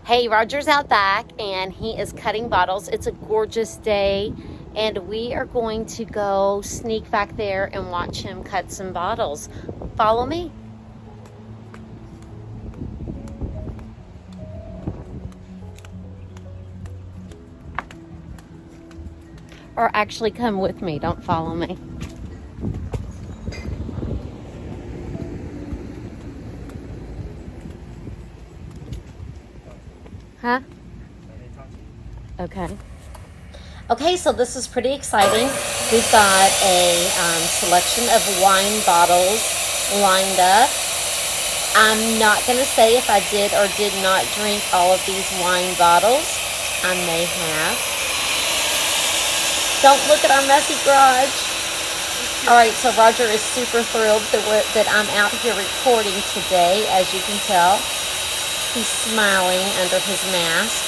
Hey, Roger's out back and he is cutting bottles. It's a gorgeous day and we are going to go sneak back there and watch him cut some bottles. Follow me. Or actually come with me, don't follow me. Huh? Okay. Okay, so this is pretty exciting. We've got a selection of wine bottles lined up. I'm not going to say if I did or did not drink all of these wine bottles. I may have. Don't look at our messy garage. All right, so Roger is super thrilled that I'm out here recording today, as you can tell. He's smiling under his mask.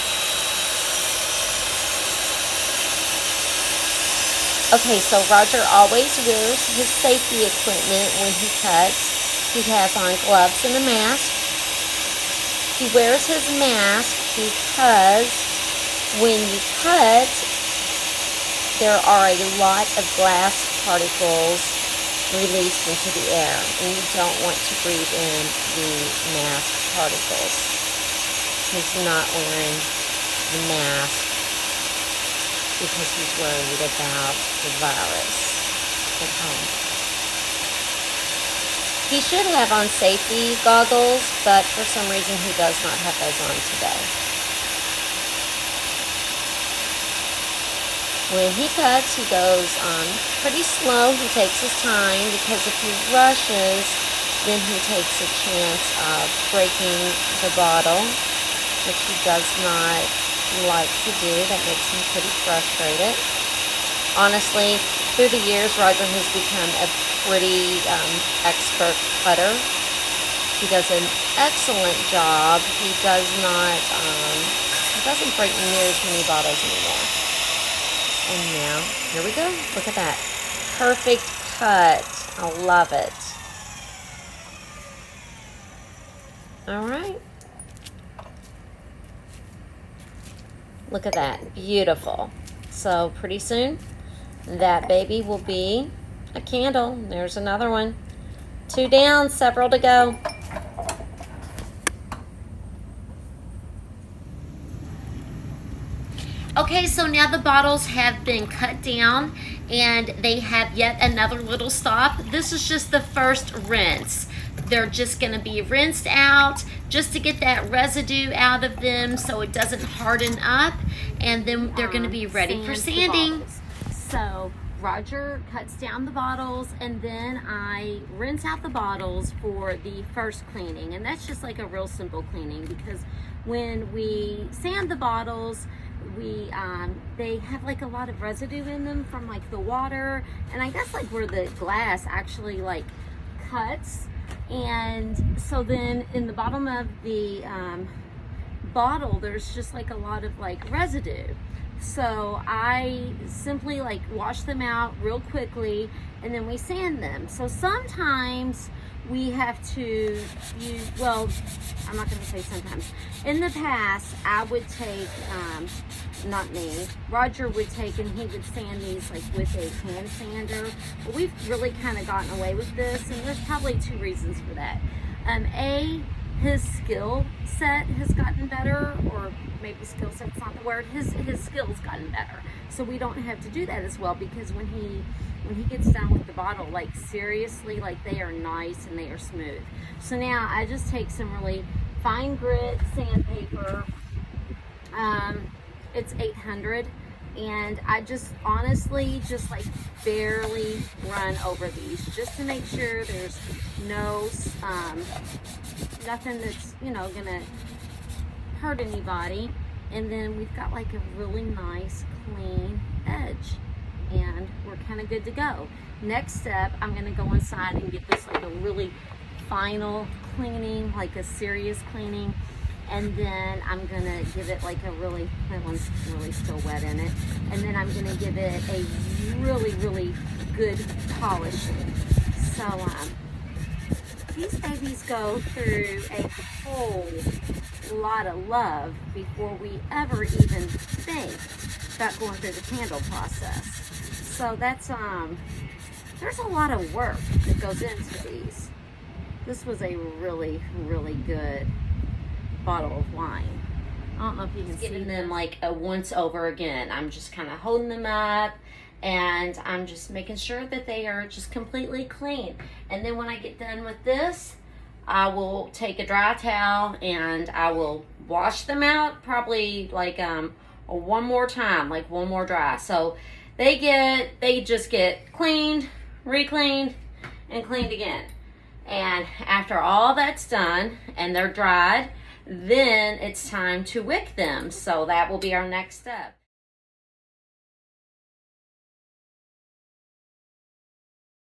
Okay, so Roger always wears his safety equipment when he cuts. He has on gloves and a mask. He wears his mask because when you cut, there are a lot of glass particles released into the air, and you don't want to breathe in the mask particles. He's not wearing the mask because he's worried about the virus at home. He should have on safety goggles, but for some reason he does not have those on today. When he cuts, he goes pretty slow. He takes his time because if he rushes, then he takes a chance of breaking the bottle, which he does not like to do. That makes him pretty frustrated. Honestly, through the years, Roger has become a pretty expert cutter. He does an excellent job. He doesn't break near as many bottles anymore. And now, here we go. Look at that. Perfect cut. I love it. All right. Look at that. Beautiful. So pretty soon, that baby will be a candle. There's another one. 2 down, several to go. Okay, so now the bottles have been cut down and they have yet another little stop. This is just the first rinse. They're just going to be rinsed out just to get that residue out of them so it doesn't harden up, and then they're going to be ready for sanding. So Roger cuts down the bottles and then I rinse out the bottles for the first cleaning, and that's just like a real simple cleaning because when we sand the bottles, they have like a lot of residue in them from like the water, and I guess like where the glass actually like cuts. And so then in the bottom of the bottle, there's just like a lot of like residue. So I simply like wash them out real quickly and then we sand them. So sometimes we have to use, well, I'm not going to say sometimes. In the past, I would take, not me, Roger would take and he would sand these like with a hand sander. But we've really kind of gotten away with this, and there's probably 2 reasons for that. A, his skill set has gotten better, or maybe skill set's not the word. His skill's gotten better, so we don't have to do that as well, because when he gets done with the bottle, like seriously, like they are nice and they are smooth. So now I just take some really fine grit sandpaper. It's 800, and I just honestly just like barely run over these just to make sure there's no nothing that's, you know, gonna hurt anybody. And then we've got like a really nice clean edge, and we're kind of good to go. Next step, I'm gonna go inside and get this like a really final cleaning, like a serious cleaning, and then I'm gonna give it like a really, that one's really still wet in it, and then I'm gonna give it a really good polishing. So these babies go through a whole lot of love before we ever even think about going through the candle process. So that's, there's a lot of work that goes into these. This was a really, really good bottle of wine. I don't know if you can see them like a once over again. I'm just kind of holding them up and I'm just making sure that they are just completely clean. And then when I get done with this, I will take a dry towel and I will wash them out probably like one more time, like one more dry. So they just get cleaned, re-cleaned, and cleaned again. And after all that's done and they're dried, then it's time to wick them. So that will be our next step.